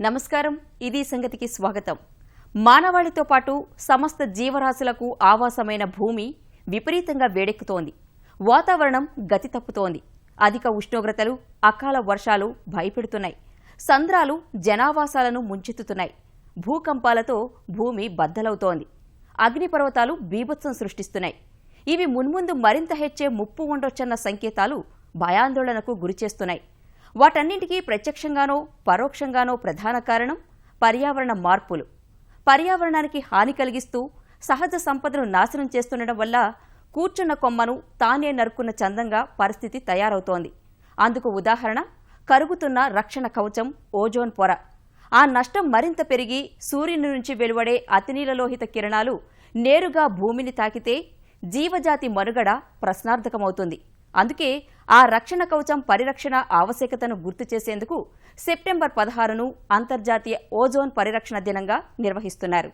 నమస్కారం, ఇది సంగతికి స్వాగతం. మానవాళితో పాటు సమస్త జీవరాశులకు ఆవాసమైన భూమి విపరీతంగా వేడెక్కుతోంది. వాతావరణం గతి తప్పుతోంది. అధిక ఉష్ణోగ్రతలు, అకాల వర్షాలు భయపెడుతున్నాయి. సంద్రాలు జనావాసాలను ముంచెత్తుతున్నాయి. భూకంపాలతో భూమి బద్దలవుతోంది. అగ్నిపర్వతాలు బీభత్సం సృష్టిస్తున్నాయి. ఇవి మున్ముందు మరింత హెచ్చే ముప్పు ఉండొచ్చన్న సంకేతాలు భయాందోళనకు గురిచేస్తున్నాయి. వాటన్నింటికీ ప్రత్యక్షంగానో పరోక్షంగానో ప్రధాన కారణం పర్యావరణ మార్పులు. పర్యావరణానికి హాని కలిగిస్తూ సహజ సంపదను నాశనం చేస్తుండడం వల్ల కూర్చున్న కొమ్మను తానే నరుక్కున్న చందంగా పరిస్థితి తయారవుతోంది. అందుకు ఉదాహరణ కరుగుతున్న రక్షణ కవచం ఓజోన్ పొర. ఆ నష్టం మరింత పెరిగి సూర్యుని నుంచి వెలువడే అతినీలలోహిత కిరణాలు నేరుగా భూమిని తాకితే జీవజాతి మనుగడ ప్రశ్నార్థకమవుతుంది. అందుకే ఆ రక్షణ కవచం పరిరక్షణ ఆవశ్యకతను గుర్తు చేసేందుకు సెప్టెంబర్ 16ను అంతర్జాతీయ ఓజోన్ పరిరక్షణ దినంగా నిర్వహిస్తున్నారు.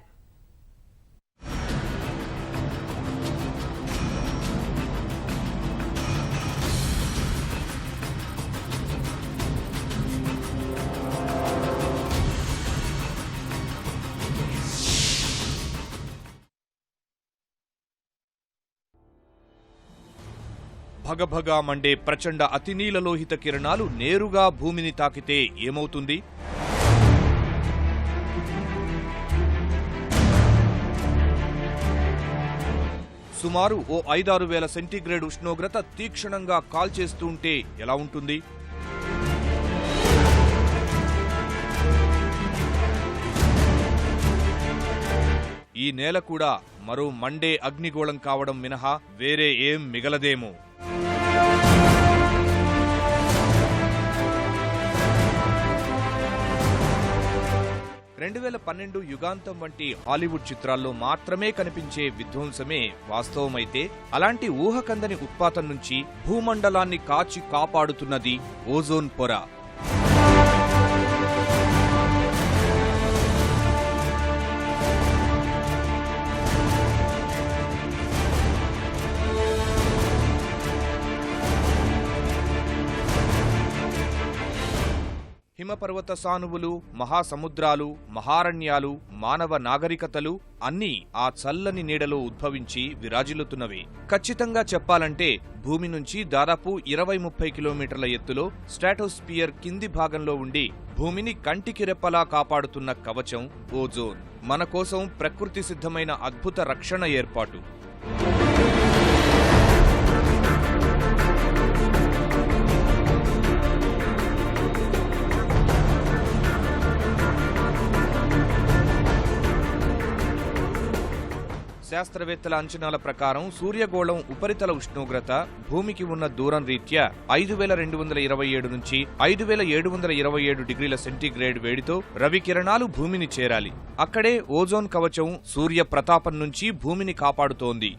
భగభగా మండే ప్రచండ అతినీలలోహిత కిరణాలు నేరుగా భూమిని తాకితే ఏమవుతుంది? సుమారు ఓ 5-6 వేల సెంటీగ్రేడ్ ఉష్ణోగ్రత తీక్షణంగా కాల్చేస్తూ ఉంటే ఎలా ఉంటుంది? ఈ నేల కూడా మరో మండే అగ్నిగోళం కావడం మినహా వేరే ఏం మిగలదేమో. 2012 యుగాంతం వంటి హాలీవుడ్ చిత్రాల్లో మాత్రమే కనిపించే విధ్వంసమే వాస్తవమైతే, అలాంటి ఊహకందని ఉత్పాతం నుంచి భూమండలాన్ని కాచి కాపాడుతున్నది ఓజోన్ పొర. హిమపర్వత సానువులు, మహాసముద్రాలు, మహారణ్యాలు, మానవ నాగరికతలు అన్నీ ఆ చల్లని నీడలో ఉద్భవించి విరాజిల్లుతున్నవే. ఖచ్చితంగా చెప్పాలంటే భూమి నుంచి దాదాపు 20-30 కిలోమీటర్ల ఎత్తులో స్ట్రాటోస్పియర్ కింది భాగంలో ఉండి భూమిని కంటికి రెప్పలా కాపాడుతున్న కవచం ఓజోన్. మన కోసం ప్రకృతి సిద్ధమైన అద్భుత రక్షణ ఏర్పాటు. శాస్త్రవేత్తల అంచనాల ప్రకారం సూర్యగోళం ఉపరితల ఉష్ణోగ్రత భూమికి ఉన్న దూరం రీత్యా 5227 నుంచి 5727 డిగ్రీల సెంటీగ్రేడ్ వేడితో రవికిరణాలు భూమిని చేరాలి. అక్కడే ఓజోన్ కవచం సూర్య ప్రతాపం నుంచి భూమిని కాపాడుతోంది.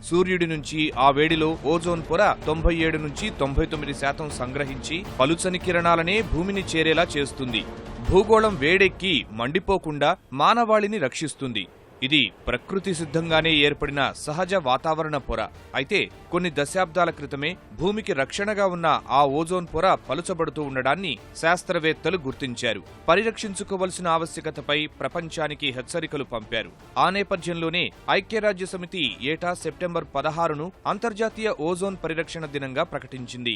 సూర్యుడి నుంచి ఆ వేడిలో ఓజోన్ పొర 97 నుంచి 99% సంగ్రహించి పలుచని కిరణాలనే భూమిని చేరేలా చేస్తుంది. భూగోళం వేడెక్కి మండిపోకుండా మానవాళిని రక్షిస్తుంది. ఇది ప్రకృతి సిద్ధంగానే ఏర్పడిన సహజ వాతావరణ పొర. అయితే కొన్ని దశాబ్దాల క్రితమే భూమికి రక్షణగా ఉన్న ఆ ఓజోన్ పొర పలుచబడుతూ ఉండడాన్ని శాస్త్రవేత్తలు గుర్తించారు. పరిరక్షించుకోవలసిన ఆవశ్యకతపై ప్రపంచానికి హెచ్చరికలు పంపారు. ఆ నేపథ్యంలోనే ఐక్యరాజ్యసమితి ఏటా సెప్టెంబర్ 16ను అంతర్జాతీయ ఓజోన్ పరిరక్షణ దినంగా ప్రకటించింది.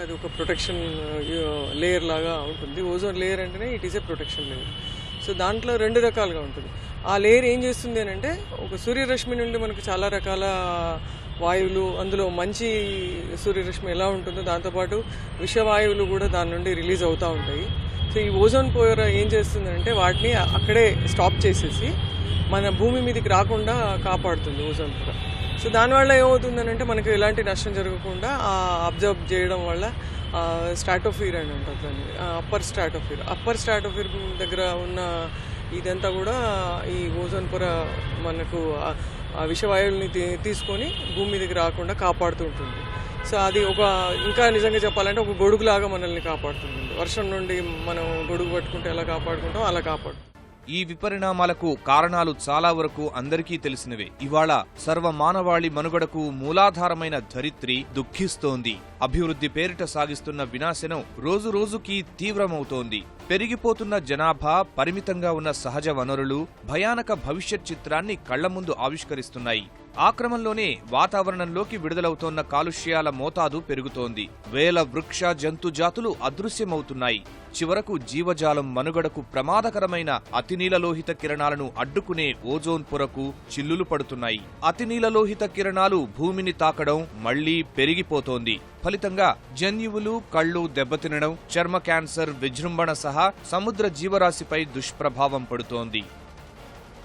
అది ఒక ప్రొటెక్షన్ లేయర్ లాగా ఉంటుంది. ఓజోన్ లేయర్ అంటేనే it is a protection layer. So దాంట్లో 2 రకాలుగా ఉంటుంది. ఆ లేయర్ ఏం చేస్తుంది అని అంటే, ఒక సూర్యరశ్మి నుండి మనకు చాలా రకాల వాయువులు, అందులో మంచి సూర్యరశ్మి ఎలా ఉంటుందో దాంతోపాటు విషవాయువులు కూడా దాని నుండి రిలీజ్ అవుతూ ఉంటాయి. సో ఈ ఓజోన్ పొర ఏం చేస్తుంది అంటే వాటిని అక్కడే స్టాప్ చేసేసి మన భూమి మీదకి రాకుండా కాపాడుతుంది ఓజోన్ పొర. సో దానివల్ల ఏమవుతుందనంటే మనకు ఎలాంటి నష్టం జరగకుండా అబ్జర్వ్ చేయడం వల్ల స్ట్రాటోఫియర్ అని అంటారు దాన్ని, అప్పర్ స్ట్రాటోఫియర్ దగ్గర ఉన్న ఇదంతా కూడా ఈ ఓజోన్ పొర మనకు ఆ విషవాయువుల్ని తీసుకొని భూమి మీదకి రాకుండా కాపాడుతూ ఉంటుంది. సో అది ఇంకా నిజంగా చెప్పాలంటే ఒక గొడుగులాగా మనల్ని కాపాడుతుంది. వర్షం నుండి మనం గొడుగు పట్టుకుంటే ఎలా కాపాడుకుంటాం అలా కాపాడుతుంది. ఈ విపరిణామాలకు కారణాలు చాలా వరకు అందరికీ తెలిసినవే. ఇవాళ సర్వ మానవాళి మనుగడకు మూలాధారమైన ధరిత్రి దుఃఖిస్తోంది. అభివృద్ధి పేరిట సాగిస్తున్న వినాశనం రోజురోజుకీ తీవ్రమవుతోంది. పెరిగిపోతున్న జనాభా, పరిమితంగా ఉన్న సహజ వనరులు భయానక భవిష్యత్ చిత్రాన్ని కళ్ల ముందు ఆవిష్కరిస్తున్నాయి. ఆ క్రమంలోనే వాతావరణంలోకి విడుదలవుతోన్న కాలుష్యాల మోతాదు పెరుగుతోంది. వేల వృక్ష జంతు జాతులు అదృశ్యమవుతున్నాయి. చివరకు జీవజాలం మనుగడకు ప్రమాదకరమైన అతినీలలోహిత కిరణాలను అడ్డుకునే ఓజోన్ పొరకు చిల్లులు పడుతున్నాయి. అతినీలలోహిత కిరణాలు భూమిని తాకడం మళ్లీ పెరిగిపోతోంది. ఫలితంగా జన్యువులు, కళ్ళు దెబ్బతినడం, చర్మ క్యాన్సర్, విజృంభణ సహా సముద్ర జీవరాశిపై దుష్ప్రభావం పడుతోంది.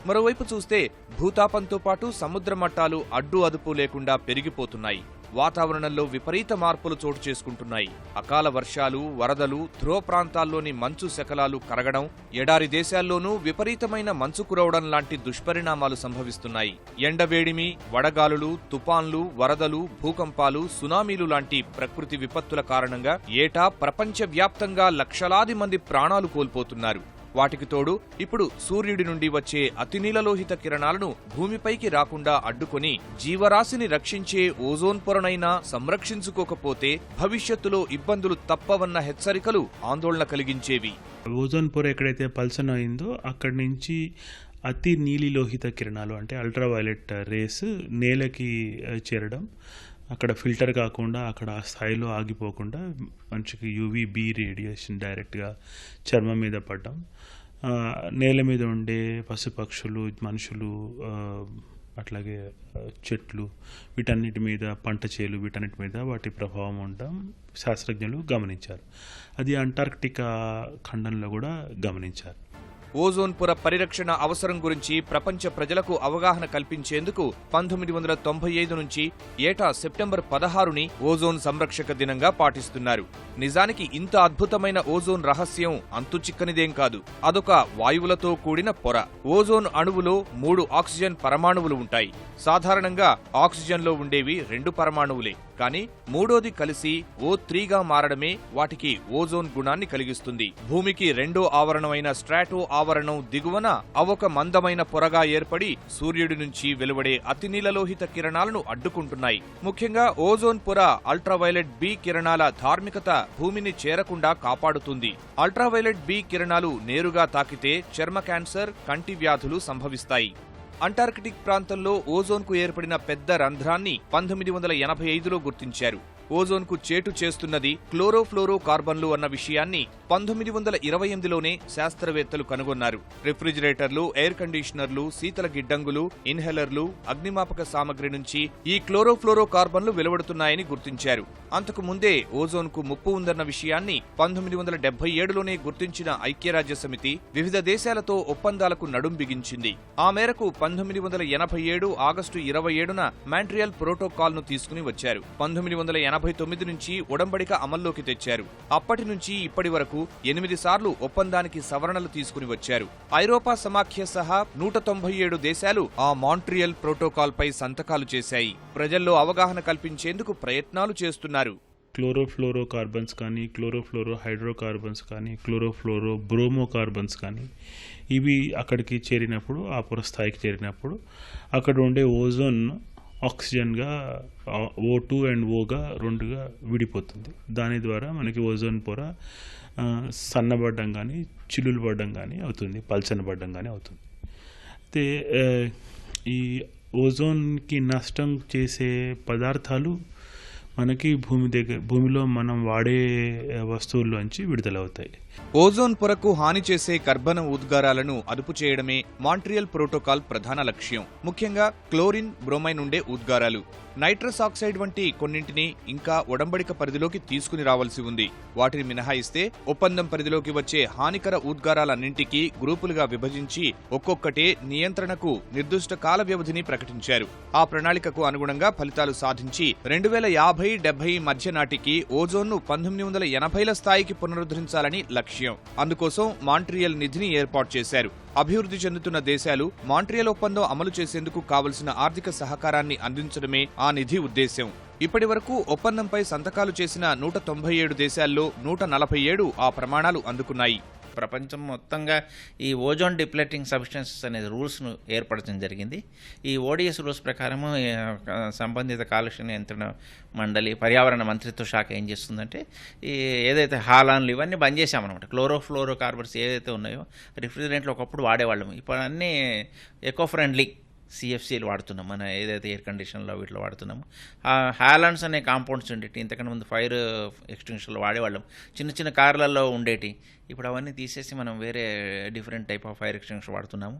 మరోవైపు చూస్తే భూతాపంతో పాటు సముద్ర మట్టాలు అడ్డు అదుపు లేకుండా పెరిగిపోతున్నాయి. వాతావరణంలో విపరీత మార్పులు చోటు చేసుకుంటున్నాయి. అకాల వర్షాలు, వరదలు, ధ్రువ ప్రాంతాల్లోని మంచు శకలాలు కరగడం, ఎడారి దేశాల్లోనూ విపరీతమైన మంచు కురవడం లాంటి దుష్పరిణామాలు సంభవిస్తున్నాయి. ఎండవేడిమి, వడగాలులు, తుపాన్లు, వరదలు, భూకంపాలు, సునామీలు లాంటి ప్రకృతి విపత్తుల కారణంగా ఏటా ప్రపంచవ్యాప్తంగా లక్షలాది మంది ప్రాణాలు కోల్పోతున్నారు. వాటికి తోడు ఇప్పుడు సూర్యుడి నుండి వచ్చే అతినీలలోహిత కిరణాలను భూమిపైకి రాకుండా అడ్డుకొని జీవరాశిని రక్షించే ఓజోన్ పొరనైనా సంరక్షించుకోకపోతే భవిష్యత్తులో ఇబ్బందులు తప్పవన్న హెచ్చరికలు ఆందోళన కలిగించేవి. ఓజోన్ పొర ఎక్కడైతే పల్సన్ అయిందో అక్కడి నుంచి అతి నీలిలోహిత కిరణాలు అంటే అల్ట్రావైలెట్ రేస్ నేలకి చేరడం, అక్కడ ఫిల్టర్ కాకుండా అక్కడ ఆ స్థాయిలో ఆగిపోకుండా మనిషికి UVB రేడియేషన్ డైరెక్ట్గా చర్మం మీద పడడం, నేల మీద ఉండే పశుపక్షులు, మనుషులు, అట్లాగే చెట్లు, వీటన్నిటి మీద, పంట చేలు, వీటన్నిటి మీద వాటి ప్రభావం ఉండడం శాస్త్రజ్ఞులు గమనించారు. అది అంటార్క్టికా ఖండంలో కూడా గమనించారు. ఓజోన్ పొర పరిరక్షణ అవసరం గురించి ప్రపంచ ప్రజలకు అవగాహన కల్పించేందుకు 1995 నుంచి ఏటా సెప్టెంబర్ 16ని ఓజోన్ సంరక్షక దినంగా పాటిస్తున్నారు. నిజానికి ఇంత అద్భుతమైన ఓజోన్ రహస్యం అంతుచిక్కనిదేం కాదు. అదొక వాయువులతో కూడిన పొర. ఓజోన్ అణువులో 3 ఆక్సిజన్ పరమాణువులు ఉంటాయి. సాధారణంగా ఆక్సిజన్లో ఉండేవి 2 పరమాణువులే. కానీ మూడోది కలిసి O3గా మారడమే వాటికి ఓజోన్ గుణాన్ని కలిగిస్తుంది. భూమికి రెండో ఆవరణమైన స్ట్రాటో ఆవరణం దిగువన అవొక మందమైన పొరగా ఏర్పడి సూర్యుడి నుంచి వెలువడే అతినీలలోహిత కిరణాలను అడ్డుకుంటున్నాయి. ముఖ్యంగా ఓజోన్ పొర అల్ట్రావైలెట్ B కిరణాల ధార్మికత భూమిని చేరకుండా కాపాడుతుంది. అల్ట్రావైలెట్ B కిరణాలు నేరుగా తాకితే చర్మ క్యాన్సర్, కంటి వ్యాధులు సంభవిస్తాయి. అంటార్కిటిక్ ప్రాంతంలో ఓజోన్కు ఏర్పడిన పెద్ద రంధ్రాన్ని 1985లో గుర్తించారు. ఓజోన్కు చేటు చేస్తున్నది క్లోరోఫ్లోరో కార్బన్లు అన్న విషయాన్ని 1928లోనే శాస్త్రవేత్తలు కనుగొన్నారు. రిఫ్రిజిరేటర్లు, ఎయిర్ కండిషనర్లు, శీతల గిడ్డంగులు, ఇన్హేలర్లు, అగ్నిమాపక సామగ్రి నుంచి ఈ క్లోరోఫ్లోరో కార్బన్లు వెలువడుతున్నాయని గుర్తించారు. అంతకు ముందే ఓజోన్కు ముప్పు ఉందన్న విషయాన్ని 1977లోనే గుర్తించిన ఐక్యరాజ్యసమితి వివిధ దేశాలతో ఒప్పందాలకు నడుం బిగించింది. ఆ మేరకు 1987 ఆగస్టు 27న మాంట్రియల్ ప్రోటోకాల్ను తీసుకుని వచ్చారు. 1989 నుంచి ఒడంబడిక అమల్లోకి తెచ్చారు. అప్పటి నుంచి ఇప్పటి వరకు 8 సార్లు ఒప్పందానికి సవరణలు తీసుకుని వచ్చారు. ఐరోపా సమాఖ్య సహా 197 దేశాలు ఆ మాంట్రియల్ ప్రోటోకాల్పై సంతకాలు చేశాయి. ప్రజల్లో అవగాహన కల్పించేందుకు ప్రయత్నాలు చేస్తున్నారు. క్లోరోఫ్లోరో కార్బన్స్ కానీ, క్లోరోఫ్లోరో హైడ్రోకార్బన్స్ కానీ, క్లోరోఫ్లోరో బ్రోమోకార్బన్స్ కానీ, ఇవి అక్కడికి చేరినప్పుడు, ఆ పొర స్థాయికి చేరినప్పుడు అక్కడ ఉండే ఓజోన్ ఆక్సిజన్గా O2 అండ్ Oగా 2గా విడిపోతుంది. దాని ద్వారా మనకి ఓజోన్ పొర సన్నబడ్డం కానీ, చిల్లులు పడడం కానీ అవుతుంది, పల్చనబడ్డం కానీ అవుతుంది. అయితే ఈ ఓజోన్కి నష్టం చేసే పదార్థాలు మనకి భూమిలో మనం వాడే వస్తువుల్లోంచి విడుదలవుతాయి. ఓజోన్ పొరకు హాని చేసే కర్బన ఉద్గారాలను అదుపు చేయడమే మాంట్రియల్ ప్రోటోకాల్ ప్రధాన లక్ష్యం. ముఖ్యంగా క్లోరిన్, బ్రోమైన్ ఉండే ఉద్గారాలు, నైట్రస్ ఆక్సైడ్ వంటి కొన్నింటిని ఇంకా ఒడంబడిక పరిధిలోకి తీసుకుని రావాల్సి ఉంది. వాటిని మినహాయిస్తే ఒప్పందం పరిధిలోకి వచ్చే హానికర ఉద్గారాలన్నింటికీ గ్రూపులుగా విభజించి ఒక్కొక్కటే నియంత్రణకు నిర్దిష్ట కాల వ్యవధిని ప్రకటించారు. ఆ ప్రణాళికకు అనుగుణంగా ఫలితాలు సాధించి 2050-70 మధ్య నాటికి ఓజోన్ను 1980ల స్థాయికి పునరుద్ధరించాలని లక్ష్యం. అందుకోసం మాంట్రియల్ నిధిని ఏర్పాటు చేశారు. అభివృద్ధి చెందుతున్న దేశాలు మాంట్రియల్ ఒప్పందం అమలు చేసేందుకు కావలసిన ఆర్థిక సహకారాన్ని అందించడమే ఆ నిధి ఉద్దేశ్యం. ఇప్పటి వరకు ఒప్పందంపై సంతకాలు చేసిన 197 దేశాల్లో 147 ఆ ప్రమాణాలు అందుకున్నాయి. ప్రపంచం మొత్తంగా ఈ ఓజోన్ డిప్లెటింగ్ సబ్స్టెన్సెస్ అనేది రూల్స్ను ఏర్పరచడం జరిగింది. ఈ ఓడిఎస్ రూల్స్ ప్రకారము సంబంధిత కాలుష్య నియంత్రణ మండలి, పర్యావరణ మంత్రిత్వ శాఖ ఏం చేస్తుందంటే ఈ ఏదైతే హాలాన్లు ఇవన్నీ బంద్ చేశామన్నమాట. క్లోరోఫ్లోరో కార్బన్స్ ఏదైతే ఉన్నాయో రిఫ్రిజిరెంట్లు ఒకప్పుడు వాడేవాళ్ళము, ఇప్పుడు అన్నీ ఎకో ఫ్రెండ్లీ సిఎఫ్సీలు వాడుతున్నాం. మన ఏదైతే ఎయిర్ కండిషన్లో వీటిలో వాడుతున్నాము. హాలాన్స్ అనే కాంపౌండ్స్ ఉండేటి ఇంతకన్నా ముందు ఫైర్ ఎక్స్టింగ్విషర్లో వాడేవాళ్ళం, చిన్న చిన్న కార్లలో ఉండేటి. ఇప్పుడు అవన్నీ తీసేసి మనం వేరే different type of fire extinguisher వాడుతున్నాము.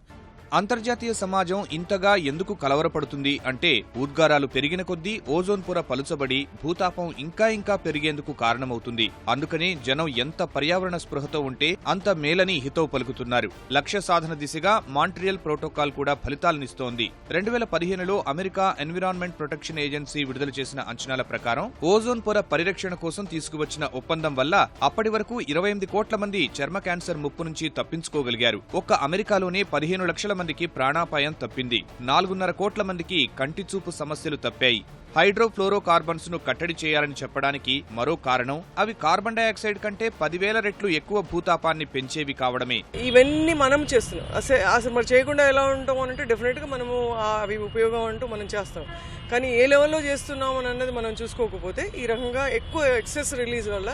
అంతర్జాతీయ సమాజం ఇంతగా ఎందుకు కలవరపడుతుంది అంటే ఉద్గారాలు పెరిగిన కొద్దీ ఓజోన్ పొర పలుచబడి భూతాపం ఇంకా ఇంకా పెరిగేందుకు కారణమవుతుంది. అందుకని జనం ఎంత పర్యావరణ స్పృహతో ఉంటే అంత మేలని హితవు పలుకుతున్నారు. లక్ష్య సాధన దిశగా మాంట్రియల్ ప్రోటోకాల్ కూడా ఫలితాలనిస్తోంది. 2015లో అమెరికా ఎన్విరాన్మెంట్ ప్రొటెక్షన్ ఏజెన్సీ విడుదల చేసిన అంచనాల ప్రకారం ఓజోన్ పొర పరిరక్షణ కోసం తీసుకువచ్చిన ఒప్పందం వల్ల అప్పటి వరకు 28 కోట్ల మంది చర్మ క్యాన్సర్ ముప్పు నుంచి తప్పించుకోగలిగారు. ఒక్క అమెరికాలోనే 15 లక్షల మందికి ప్రాణాపాయం తప్పింది. 4.5 కోట్ల మందికి కంటి చూపు సమస్యలు తప్పాయి. హైడ్రోఫ్లోరోకార్బన్స్ ను కట్టడి చేయాలని చెప్పడానికి మరో కారణం అవి కార్బన్ డైఆక్సైడ్ కంటే 10,000 రెట్లు ఎక్కువ భూతాపాన్ని పెంచేవి కావడమే. ఇవన్నీ మనం చేస్తున్నాం. అసలు మరి చేయకుండా ఎలా ఉంటాం అంటే డెఫినెట్గా మనము అవి ఉపయోగం అంటూ మనం చేస్తాం. కానీ ఏ లెవెల్లో చేస్తున్నాం అని అన్నది మనం చూసుకోకపోతే ఈ రకంగా ఎక్కువ ఎక్సెస్ రిలీజ్ వల్ల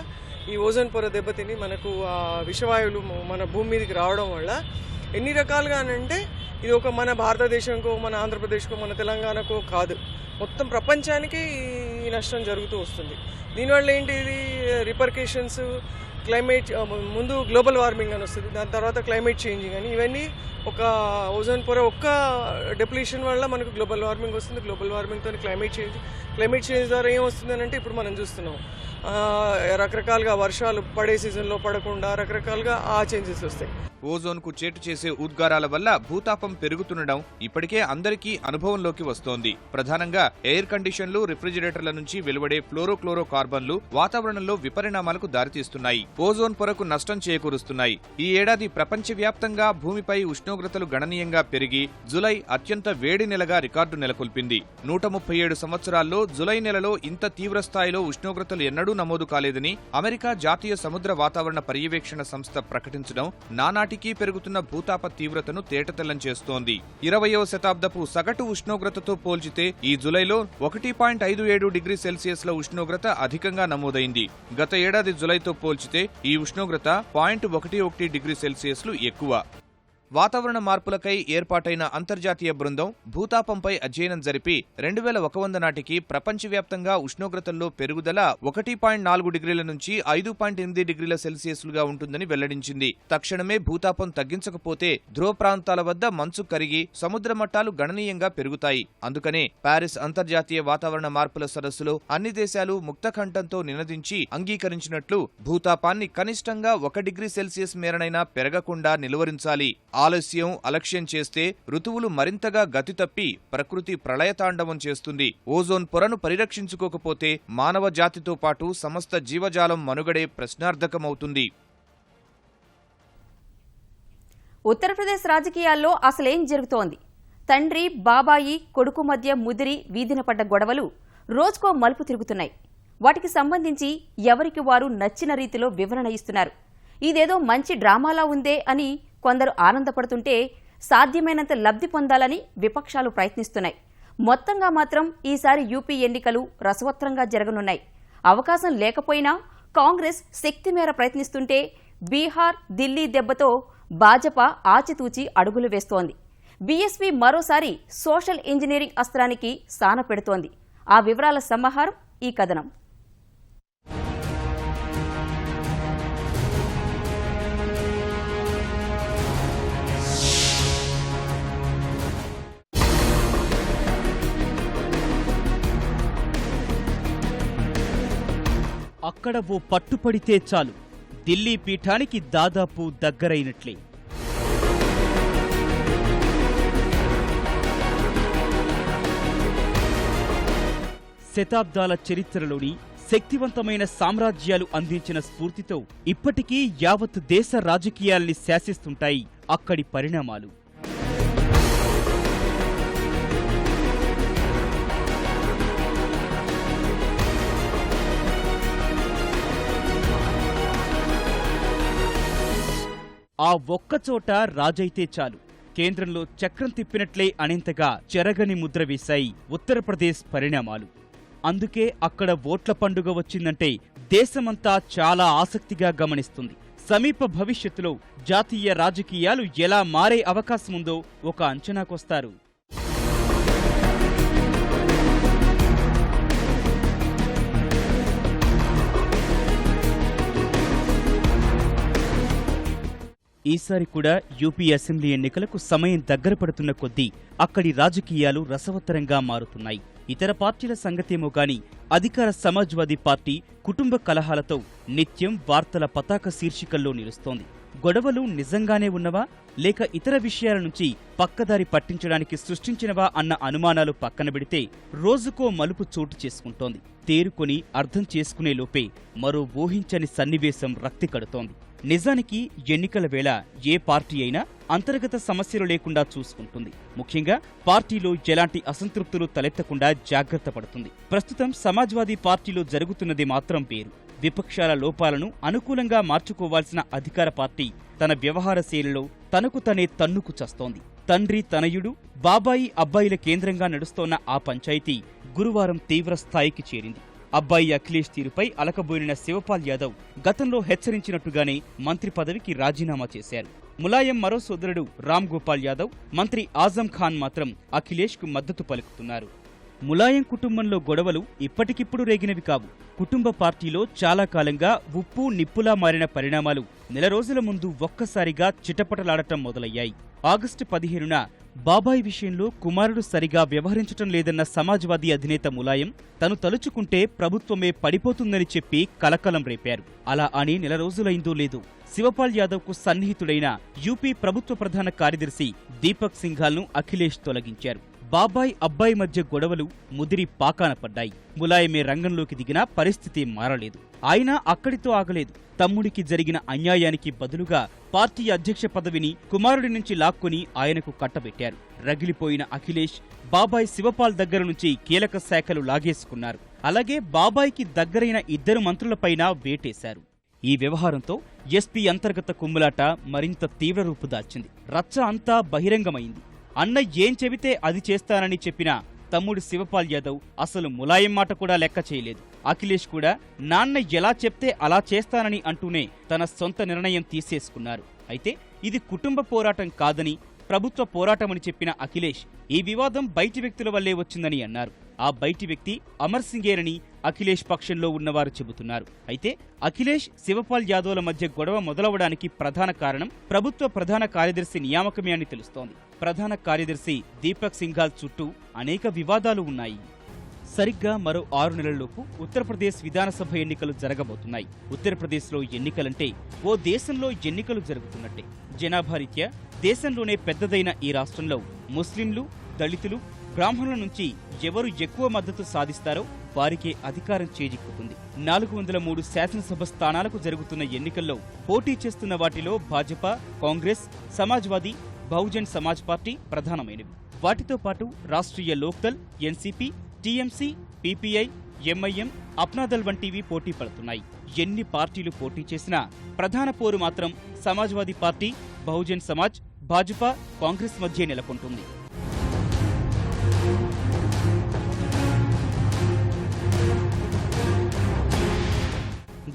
ఈ ఓజోన్ పొర దెబ్బతిని మనకు ఆ విషవాయువులు మన భూమి మీదకి రావడం వల్ల ఎన్ని రకాలుగా అంటే ఇది ఒక మన భారతదేశంకో, మన ఆంధ్రప్రదేశ్కో, మన తెలంగాణకో కాదు, మొత్తం ప్రపంచానికి ఈ నష్టం జరుగుతూ వస్తుంది. దీనివల్ల ఏంటి, ఇది రిపర్కేషన్స్ క్లైమేట్, ముందు గ్లోబల్ వార్మింగ్ అని వస్తుంది, దాని తర్వాత క్లైమేట్ చేంజింగ్ అని, ఇవన్నీ ఒక ఓజోన్ పొర ఒక్క డెప్లీషన్ వల్ల మనకు గ్లోబల్ వార్మింగ్ వస్తుంది. గ్లోబల్ వార్మింగ్తో క్లైమేట్ చేంజ్ ద్వారా ఏం వస్తుంది అని అంటే ఇప్పుడు మనం చూస్తున్నాం రకరకాలుగా వర్షాలు పడే సీజన్లో పడకుండా రకరకాలుగా ఆ చేంజెస్ వస్తాయి. ఓజోన్ కు చేటు చేసే ఉద్గారాల వల్ల భూతాపం పెరుగుతుండడం ఇప్పటికే అందరికీ అనుభవంలోకి వస్తోంది. ప్రధానంగా ఎయిర్ కండిషన్లు, రిఫ్రిజిరేటర్ల నుంచి వెలువడే ఫ్లోరోక్లోరో కార్బన్లు వాతావరణంలో విపరిణామాలకు దారితీస్తున్నాయి. ఓజోన్ పొరకు నష్టం చేకూరుస్తున్నాయి. ఈ ఏడాది ప్రపంచవ్యాప్తంగా భూమిపై ఉష్ణోగ్రతలు గణనీయంగా పెరిగి జులై అత్యంత వేడి నెలగా రికార్డు నెలకొల్పింది. 137 సంవత్సరాల్లో జులై నెలలో ఇంత తీవ్ర స్థాయిలో ఉష్ణోగ్రతలు ఎన్నడూ నమోదు కాలేదని అమెరికా జాతీయ సముద్ర వాతావరణ పర్యవేక్షణ సంస్థ ప్రకటించడం నానాటికీ పెరుగుతున్న భూతాప తీవ్రతను తేటతెల్లం చేస్తోంది. 20వ శతాబ్దపు సగటు ఉష్ణోగ్రతతో పోల్చితే ఈ జులైలో 1.57 డిగ్రీ సెల్సియస్ల ఉష్ణోగ్రత అధికంగా నమోదైంది. గత ఏడాది జులైతో పోల్చితే ఈ ఉష్ణోగ్రత 0.11 డిగ్రీ సెల్సియస్లు ఎక్కువ. వాతావరణ మార్పులకై ఏర్పాటైన అంతర్జాతీయ బృందం భూతాపంపై అధ్యయనం జరిపి 2100 నాటికి ప్రపంచవ్యాప్తంగా ఉష్ణోగ్రతల్లో పెరుగుదల 1.4 డిగ్రీల నుంచి 5.8 డిగ్రీల సెల్సియస్లుగా ఉంటుందని వెల్లడించింది. తక్షణమే భూతాపం తగ్గించకపోతే ధ్రువ ప్రాంతాల వద్ద మంచు కరిగి సముద్ర మట్టాలు గణనీయంగా పెరుగుతాయి. అందుకనే పారిస్ అంతర్జాతీయ వాతావరణ మార్పుల సదస్సులో అన్ని దేశాలు ముక్తకంఠంతో నినదించి అంగీకరించినట్లు భూతాపాన్ని కనిష్టంగా 1 డిగ్రీ సెల్సియస్ మేరనైనా పెరగకుండా నిలువరించాలి. ఆలస్యం, అలక్ష్యం చేస్తే ఋతువులు మరింతగా గతి తప్పి ప్రకృతి ప్రళయతాండవం చేస్తుంది. ఓజోన్ పొరను పరిరక్షించుకోకపోతే మానవ జాతితో పాటు సమస్త జీవజాలం మనుగడే ప్రశ్నార్థకమవుతుంది. ఉత్తరప్రదేశ్ రాజకీయాల్లో అసలేం జరుగుతోంది? తండ్రి, బాబాయి, కొడుకు మధ్య ముదిరి వీధిన పడ్డ గొడవలు రోజుకో మలుపు తిరుగుతున్నాయి. వాటికి సంబంధించి ఎవరికి వారు నచ్చిన రీతిలో వివరణ ఇస్తున్నారు. ఇదేదో మంచి డ్రామాలా ఉందే అని కొందరు ఆనందపడుతుంటే సాధ్యమైనంత లబ్ధి పొందాలని విపక్షాలు ప్రయత్నిస్తున్నాయి. మొత్తంగా మాత్రం ఈసారి యూపీ ఎన్నికలు రసవత్రంగా జరగనున్నాయి. అవకాశం లేకపోయినా కాంగ్రెస్ శక్తి మేర ప్రయత్నిస్తుంటే బీహార్, ఢిల్లీ దెబ్బతో భాజపా ఆచితూచి అడుగులు వేస్తోంది. బీఎస్పీ మరోసారి సోషల్ ఇంజనీరింగ్ అస్త్రానికి సాన పెడుతోంది. ఆ వివరాల సమాహారం ఈ కథనం. అక్కడ ఓ పట్టుపడితే చాలు ఢిల్లీ పీఠానికి దాదాపు దగ్గరైనట్లే. శతాబ్దాల చరిత్రలోని శక్తివంతమైన సామ్రాజ్యాలు అందించిన స్ఫూర్తితో ఇప్పటికీ యావత్ దేశ రాజకీయాల్ని శాసిస్తుంటాయి అక్కడి పరిణామాలు. ఆ ఒక్కచోట రాజైతే చాలు కేంద్రంలో చక్రం తిప్పినట్లే అనేంతగా చెరగని ముద్ర వేశాయి ఉత్తరప్రదేశ్ పరిణామాలు. అందుకే అక్కడ ఓట్ల పండుగ వచ్చిందంటే దేశమంతా చాలా ఆసక్తిగా గమనిస్తుంది. సమీప భవిష్యత్తులో జాతీయ రాజకీయాలు ఎలా మారే అవకాశముందో ఒక అంచనాకొస్తారు. ఈసారి కూడా యూపీ అసెంబ్లీ ఎన్నికలకు సమయం దగ్గర పడుతున్న కొద్దీ అక్కడి రాజకీయాలు రసవత్తరంగా మారుతున్నాయి. ఇతర పార్టీల సంగతేమో గాని అధికార సమాజ్వాదీ పార్టీ కుటుంబ కలహాలతో నిత్యం వార్తల పతాక శీర్షికల్లో నిలుస్తోంది. గొడవలు నిజంగానే ఉన్నవా లేక ఇతర విషయాల నుంచి పక్కదారి పట్టించడానికి సృష్టించినవా అన్న అనుమానాలు పక్కన పెడితే రోజుకో మలుపు చోటు చేసుకుంటోంది. తేరుకొని అర్థం చేసుకునే లోపే మరో ఊహించని సన్నివేశం రక్తి కడుతోంది. నిజానికి ఎన్నికల వేళ ఏ పార్టీ అయినా అంతర్గత సమస్యలు లేకుండా చూసుకుంటుంది. ముఖ్యంగా పార్టీలో ఎలాంటి అసంతృప్తులు తలెత్తకుండా జాగ్రత్త పడుతుంది. ప్రస్తుతం సమాజ్వాదీ పార్టీలో జరుగుతున్నది మాత్రం వేరు. విపక్షాల లోపాలను అనుకూలంగా మార్చుకోవాల్సిన అధికార పార్టీ తన వ్యవహార శైలిలో తనకు తనే తన్నుకు చస్తోంది. తండ్రి తనయుడు బాబాయి అబ్బాయిల కేంద్రంగా నడుస్తోన్న ఆ పంచాయతీ గురువారం తీవ్ర స్థాయికి చేరింది. అబ్బాయి అఖిలేష్ తీరుపై అలకబోయిన శివపాల్ యాదవ్ గతంలో హెచ్చరించినట్టుగానే మంత్రి పదవికి రాజీనామా చేశారు. ములాయం మరో సోదరుడు రామ్ గోపాల్ యాదవ్, మంత్రి ఆజం ఖాన్ మాత్రం అఖిలేష్ కు మద్దతు పలుకుతున్నారు. ములాయం కుటుంబంలో గొడవలు ఇప్పటికిప్పుడు రేగినవి కావు. కుటుంబ పార్టీలో చాలా కాలంగా ఉప్పు నిప్పులా మారిన పరిణామాలు నెల రోజుల ముందు ఒక్కసారిగా చిటపటలాడటం మొదలయ్యాయి. ఆగస్టు 15న బాబాయ్ విషయంలో కుమారుడు సరిగా వ్యవహరించటం లేదన్న సమాజ్వాదీ అధినేత ములాయం తను తలుచుకుంటే ప్రభుత్వమే పడిపోతుందని చెప్పి కలకలం రేపారు. అలా అని నెల రోజులైందో లేదో శివపాల్ యాదవ్ కు సన్నిహితుడైన యూపీ ప్రభుత్వ ప్రధాన కార్యదర్శి దీపక్ సింఘాల్ను అఖిలేష్ తొలగించారు. బాబాయ్ అబ్బాయి మధ్య గొడవలు ముదిరి పాకాన పడ్డాయి. ములాయమే రంగంలోకి దిగినా పరిస్థితి మారలేదు. ఆయన అక్కడితో ఆగలేదు. తమ్ముడికి జరిగిన అన్యాయానికి బదులుగా పార్టీ అధ్యక్ష పదవిని కుమారుడి నుంచి లాక్కొని ఆయనకు కట్టబెట్టారు. రగిలిపోయిన అఖిలేష్ బాబాయ్ శివపాల్ దగ్గర నుంచి కీలక శాఖలు లాగేసుకున్నారు. అలాగే బాబాయ్కి దగ్గరైన 2 మంత్రులపైన వేటేశారు. ఈ వ్యవహారంతో ఎస్పీ అంతర్గత కుమ్ములాట మరింత తీవ్ర రూపు దాల్చింది. రచ్చ అంతా బహిరంగమైంది. అన్న ఏం చెబితే అది చేస్తానని చెప్పిన తమ్ముడు శివపాల్ యాదవ్ అసలు ములాయం మాట కూడా లెక్క చేయలేదు. అఖిలేష్ కూడా నాన్న ఎలా చెప్తే అలా చేస్తానని అంటూనే తన సొంత నిర్ణయం తీసేసుకున్నారు. అయితే ఇది కుటుంబ పోరాటం కాదని, ప్రభుత్వ పోరాటమని చెప్పిన అఖిలేష్ ఈ వివాదం బయటి వ్యక్తుల వల్లే వచ్చిందని అన్నారు. ఆ బయటి వ్యక్తి అమర్ సింగేరని అఖిలేష్ పక్షంలో ఉన్నవారు చెబుతున్నారు. అయితే అఖిలేష్ శివపాల్ యాదవ్ల మధ్య గొడవ మొదలవడానికి ప్రధాన కారణం ప్రభుత్వ ప్రధాన కార్యదర్శి నియామకమే అని తెలుస్తోంది. ప్రధాన కార్యదర్శి దీపక్ సింఘాల్ చుట్టూ అనేక వివాదాలు ఉన్నాయి. సరిగ్గా మరో 6 నెలల్లోపు ఉత్తరప్రదేశ్ విధానసభ ఎన్నికలు జరగబోతున్నాయి. ఉత్తరప్రదేశ్లో ఎన్నికలంటే ఓ దేశంలో ఎన్నికలు జరుగుతున్నట్టే. జనాభా రీత్యా దేశంలోనే పెద్దదైన ఈ రాష్ట్రంలో ముస్లింలు, దళితులు, బ్రాహ్మణుల నుంచి ఎవరు ఎక్కువ మద్దతు సాధిస్తారో వారికే అధికారం చేజిక్కుతుంది. 403 శాసనసభ స్థానాలకు జరుగుతున్న ఎన్నికల్లో పోటీ చేస్తున్న వాటిలో భాజపా, కాంగ్రెస్, సమాజ్వాదీ, బహుజన్ సమాజ్ పార్టీ ప్రధానమైనవి. వాటితో పాటు Rashtriya Lok Dal, NCP, TMC, PPI, MIM, Apna Dal వంటివి పోటీ పడుతున్నాయి. ఎన్ని పార్టీలు పోటీ చేసినా ప్రధాన పోరు మాత్రం సమాజ్వాదీ పార్టీ, బహుజన్ సమాజ్, భాజపా, కాంగ్రెస్ మధ్య నెలకొంటుంది.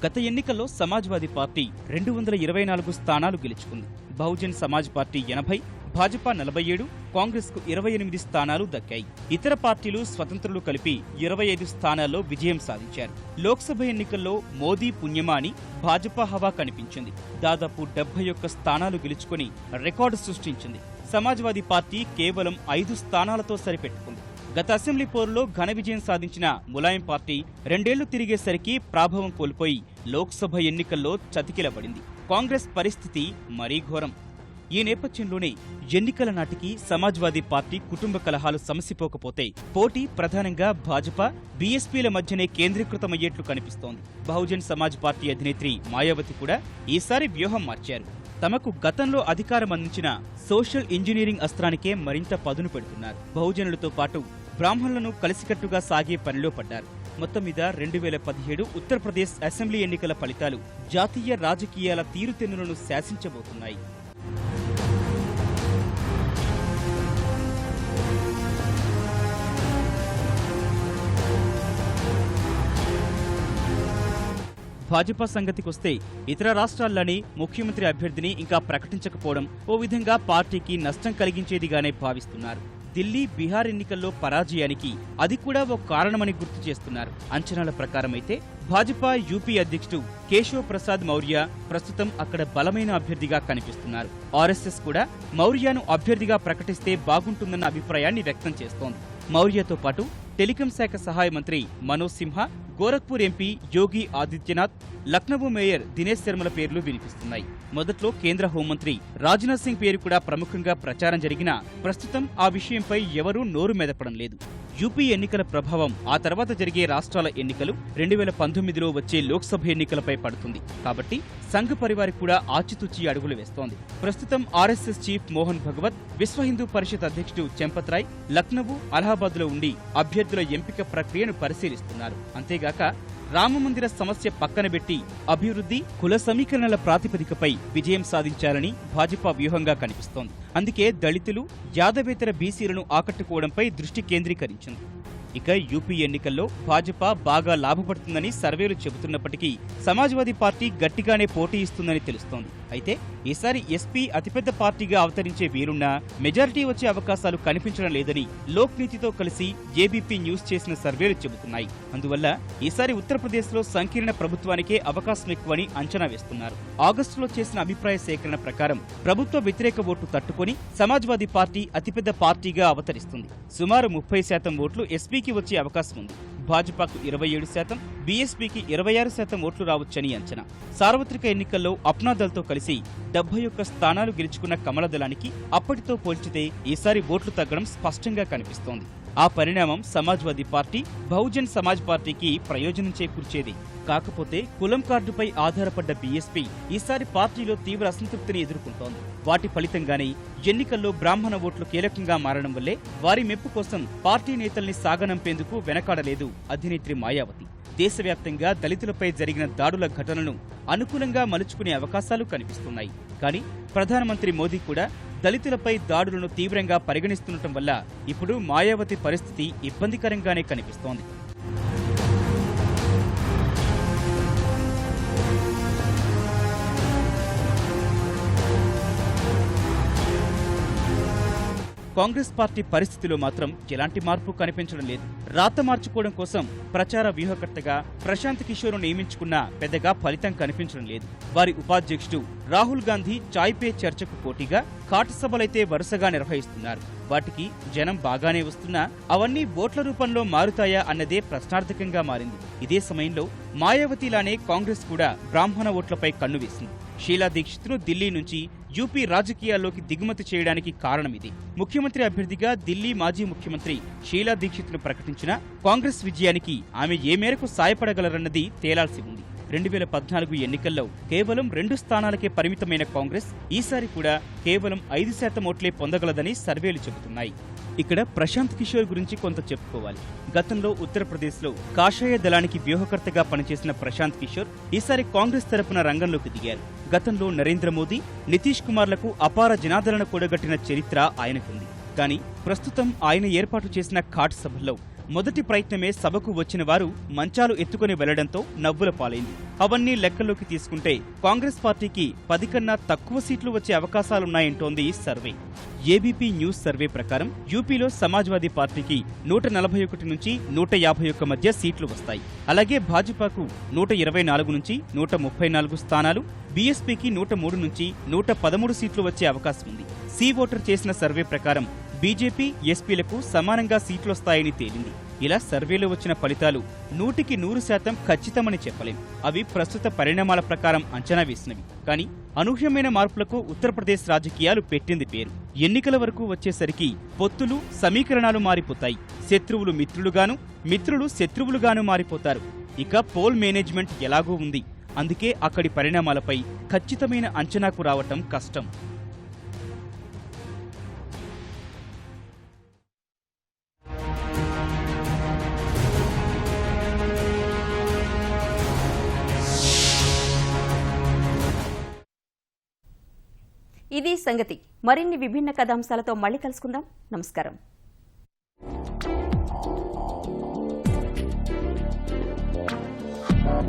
గత ఎన్నికల్లో సమాజ్వాదీ పార్టీ 224 స్థానాలు గెలుచుకుంది. బహుజన్ సమాజ్ పార్టీ 80, భాజపా 47, కాంగ్రెస్ కు 28 స్థానాలు దక్కాయి. ఇతర పార్టీలు, స్వతంత్రులు కలిపి 25 స్థానాల్లో విజయం సాధించారు. లోక్సభ ఎన్నికల్లో మోదీ పుణ్యమా అని భాజపా హవా కనిపించింది. దాదాపు 71 స్థానాలు గెలుచుకుని రికార్డు సృష్టించింది. సమాజ్వాదీ పార్టీ కేవలం 5 స్థానాలతో సరిపెట్టుకుంది. గత అసెంబ్లీ పోరులో ఘన విజయం సాధించిన ములాయం పార్టీ 2 ఏళ్లు తిరిగేసరికి ప్రాభవం కోల్పోయి లోక్సభ ఎన్నికల్లో చతికిలబడింది. కాంగ్రెస్ పరిస్థితి మరీ ఘోరం. ఈ నేపథ్యంలోనే ఎన్నికల నాటికి సమాజ్వాదీ పార్టీ కుటుంబ కలహాలు సమసిపోకపోతే పోటీ ప్రధానంగా భాజపా, బీఎస్పీల మధ్యనే కేంద్రీకృతమయ్యేట్లు కనిపిస్తోంది. బహుజన్ సమాజ్ పార్టీ అధినేత్రి మాయావతి కూడా ఈసారి వ్యూహం మార్చారు. తమకు గతంలో అధికారం అందించిన సోషల్ ఇంజనీరింగ్ అస్త్రానికే మరింత పదును పెడుతున్నారు. బహుజనులతో పాటు బ్రాహ్మణులను కలిసికట్టుగా సాగే పనిలో పడ్డారు. మొత్తం మీద 2017 ఉత్తరప్రదేశ్ అసెంబ్లీ ఎన్నికల ఫలితాలు జాతీయ రాజకీయాల తీరుతెన్నులను శాసించబోతున్నాయి. భాజపా సంగతికొస్తే ఇతర రాష్ట్రాల్లోని ముఖ్యమంత్రి అభ్యర్థిని ఇంకా ప్రకటించకపోవడం ఓ విధంగా పార్టీకి నష్టం కలిగించేదిగానే భావిస్తున్నారు. ఢిల్లీ, బీహార్ ఎన్నికల్లో పరాజయానికి అది కూడా ఓ కారణమని గుర్తు చేస్తున్నారు. అంచనాల ప్రకారమైతే భాజపా యూపీ అధ్యక్షుడు కేశవ్ ప్రసాద్ మౌర్య ప్రస్తుతం అక్కడ బలమైన అభ్యర్థిగా కనిపిస్తున్నారు. ఆర్ఎస్ఎస్ కూడా మౌర్యను అభ్యర్థిగా ప్రకటిస్తే బాగుంటుందన్న అభిప్రాయాన్ని వ్యక్తం చేస్తోంది. మౌర్యతో పాటు టెలికాం శాఖ సహాయ మంత్రి మనోజ్ సిన్హా, గోరఖ్పూర్ ఎంపీ యోగి ఆదిత్యనాథ్, లక్నవూ మేయర్ దినేష్ శర్మల పేర్లు వినిపిస్తున్నాయి. మొదట్లో కేంద్ర హోంమంత్రి రాజ్నాథ్ సింగ్ పేరు కూడా ప్రముఖంగా ప్రచారం జరిగినా ప్రస్తుతం ఆ విషయంపై ఎవరూ నోరు మెదపడం లేదు. యూపీ ఎన్నికల ప్రభావం ఆ తర్వాత జరిగే రాష్ట్రాల ఎన్నికలు 2019లో వచ్చే లోక్సభ ఎన్నికలపై పడుతుంది. కాబట్టి సంఘ్ పరివార్ కూడా ఆచితూచి అడుగులు వేస్తోంది. ప్రస్తుతం ఆర్ఎస్ఎస్ చీఫ్ మోహన్ భగవత్, విశ్వ హిందూ పరిషత్ అధ్యక్షుడు చంపత్ రాయ్ లక్నవూ, అలహాబాద్లో ఉండి అభ్యర్థుల ఎంపిక ప్రక్రియను పరిశీలిస్తున్నారు. అంతేగాక రామమందిర సమస్య పక్కన పెట్టి అభివృద్ధి, కుల సమీకరణల ప్రాతిపదికపై విజయం సాధించాలని భాజపా వ్యూహంగా కనిపిస్తోంది. అందుకే దళితులు, యాదవేతర బీసీలను ఆకట్టుకోవడంపై దృష్టి కేంద్రీకరించింది. ఇక యూపీ ఎన్నికల్లో భాజపా బాగా లాభపడుతుందని సర్వేలు చెబుతున్నప్పటికీ సమాజ్వాదీ పార్టీ గట్టిగానే పోటీ ఇస్తుందని తెలుస్తోంది. అయితే ఈసారి ఎస్పీ అతిపెద్ద పార్టీగా అవతరించే వీరున్నా మెజారిటీ వచ్చే అవకాశాలు కనిపించడం లేదని లోక్ నీతితో కలిసి ఏబీపీ న్యూస్ చేసిన సర్వేలు చెబుతున్నాయి. అందువల్ల ఈసారి ఉత్తరప్రదేశ్లో సంకీర్ణ ప్రభుత్వానికే అవకాశం ఎక్కువని అంచనా వేస్తున్నారు. ఆగస్టులో చేసిన అభిప్రాయ సేకరణ ప్రకారం ప్రభుత్వ వ్యతిరేక ఓట్లు తట్టుకొని సమాజ్వాదీ పార్టీ అతిపెద్ద పార్టీగా అవతరిస్తుంది. సుమారు 30% ఓట్లు ఎస్పీకి వచ్చే అవకాశం ఉంది. భాజపాకు 27%, బీఎస్పీకి 26% ఓట్లు రావచ్చని అంచనా. సార్వత్రిక ఎన్నికల్లో అప్నాదల్తో కలిసి 71 స్థానాలు గెలుచుకున్న కమలదళానికి అప్పటితో పోల్చితే ఈసారి ఓట్లు తగ్గడం స్పష్టంగా కనిపిస్తోంది. ఆ పరిణామం సమాజ్వాదీ పార్టీ, బహుజన్ సమాజ్ పార్టీకి ప్రయోజనం చేకూర్చేది. కాకపోతే కులం కార్డుపై ఆధారపడ్డ బీఎస్పీ ఈసారి పార్టీలో తీవ్ర అసంతృప్తిని ఎదుర్కొంటోంది. వాటి ఫలితంగానే ఎన్నికల్లో బ్రాహ్మణ ఓట్లు కీలకంగా మారడం వల్లే వారి మెప్పు కోసం పార్టీ నేతల్ని సాగనంపేందుకు వెనకాడలేదు అధినేత్రి మాయావతి. దేశవ్యాప్తంగా దళితులపై జరిగిన దాడుల ఘటనలను అనుకూలంగా మలుచుకునే అవకాశాలు కనిపిస్తున్నాయి. కానీ ప్రధానమంత్రి మోదీ కూడా దళితులపై దాడులను తీవ్రంగా పరిగణిస్తుండటం వల్ల ఇప్పుడు మాయావతి పరిస్థితి ఇబ్బందికరంగానే కనిపిస్తోంది. కాంగ్రెస్ పార్టీ పరిస్థితిలో మాత్రం ఎలాంటి మార్పు కనిపించడం లేదు. రాత మార్చుకోవడం కోసం ప్రచార వ్యూహకర్తగా ప్రశాంత్ కిషోర్ నియమించుకున్న పెద్దగా ఫలితం కనిపించడం లేదు. వారి ఉపాధ్యక్షుడు రాహుల్ గాంధీ చాయ్ పే చర్చకు పోటీగా కాటు సభలైతే వరుసగా నిర్వహిస్తున్నారు. వాటికి జనం బాగానే వస్తున్నా అవన్నీ ఓట్ల రూపంలో మారుతాయా అన్నదే ప్రశ్నార్థకంగా మారింది. ఇదే సమయంలో మాయావతిలానే కాంగ్రెస్ కూడా బ్రాహ్మణ ఓట్లపై కన్ను వేసింది. షీలా దీక్షిత్ను ఢిల్లీ నుంచి యూపీ రాజకీయాల్లోకి దిగుమతి చేయడానికి కారణమిది. ముఖ్యమంత్రి అభ్యర్థిగా ఢిల్లీ మాజీ ముఖ్యమంత్రి షీలా దీక్షిత్ను ప్రకటించిన కాంగ్రెస్ విజయానికి ఆమె ఏ మేరకు సాయపడగలరన్నది తేలాల్సి ఉంది. 2014 ఎన్నికల్లో కేవలం 2 స్థానాలకే పరిమితమైన కాంగ్రెస్ ఈసారి కూడా కేవలం 5% ఓట్లే పొందగలదని సర్వేలు చెబుతున్నాయి. ఇక్కడ ప్రశాంత్ కిషోర్ గురించి కొంత చెప్పుకోవాలి. గతంలో ఉత్తరప్రదేశ్లో కాషాయ దళానికి వ్యూహకర్తగా పనిచేసిన ప్రశాంత్ కిషోర్ ఈసారి కాంగ్రెస్ తరపున రంగంలోకి దిగారు. గతంలో నరేంద్ర మోదీ, నితీష్ కుమార్లకు అపార జనాదరణ కూడగట్టిన చరిత్ర ఆయనకుంది. కానీ ప్రస్తుతం ఆయన ఏర్పాటు చేసిన ఘాట్ సభల్లో మొదటి ప్రయత్నమే సభకు వచ్చిన వారు మంచాలు ఎత్తుకుని వెళ్లడంతో నవ్వుల పాలైంది. అవన్నీ లెక్కల్లోకి తీసుకుంటే కాంగ్రెస్ పార్టీకి 10 కన్నా తక్కువ సీట్లు వచ్చే అవకాశాలున్నాయంటోంది సర్వే. ఏబీపీ న్యూస్ సర్వే ప్రకారం యూపీలో సమాజ్వాదీ పార్టీకి 141 నుంచి 151 మధ్య సీట్లు వస్తాయి. అలాగే భాజపాకు 124 నుంచి 134 స్థానాలు, బీఎస్పీకి 103 నుంచి 113 సీట్లు వచ్చే అవకాశం ఉంది. సీ ఓటర్ చేసిన సర్వే ప్రకారం బీజేపీ, ఎస్పీలకు సమానంగా సీట్లొస్తాయని తేలింది. ఇలా సర్వేలో వచ్చిన ఫలితాలు 100% ఖచ్చితమని చెప్పలేం. అవి ప్రస్తుత పరిణామాల ప్రకారం అంచనా వేసినవి. కానీ అనూహ్యమైన మార్పులకు ఉత్తరప్రదేశ్ రాజకీయాలు పెట్టింది పేరు. ఎన్నికల వరకు వచ్చేసరికి పొత్తులు, సమీకరణాలు మారిపోతాయి. శత్రువులు మిత్రులుగాను, మిత్రులు శత్రువులుగాను మారిపోతారు. ఇక పోల్ మేనేజ్మెంట్ ఎలాగూ ఉంది. అందుకే అక్కడి పరిణామాలపై ఖచ్చితమైన అంచనాకు రావటం కష్టం. ఇది సంగతి. మరిన్ని విభిన్న కథాంశాలతో మళ్ళీ కలుసుకుందాం. నమస్కారం.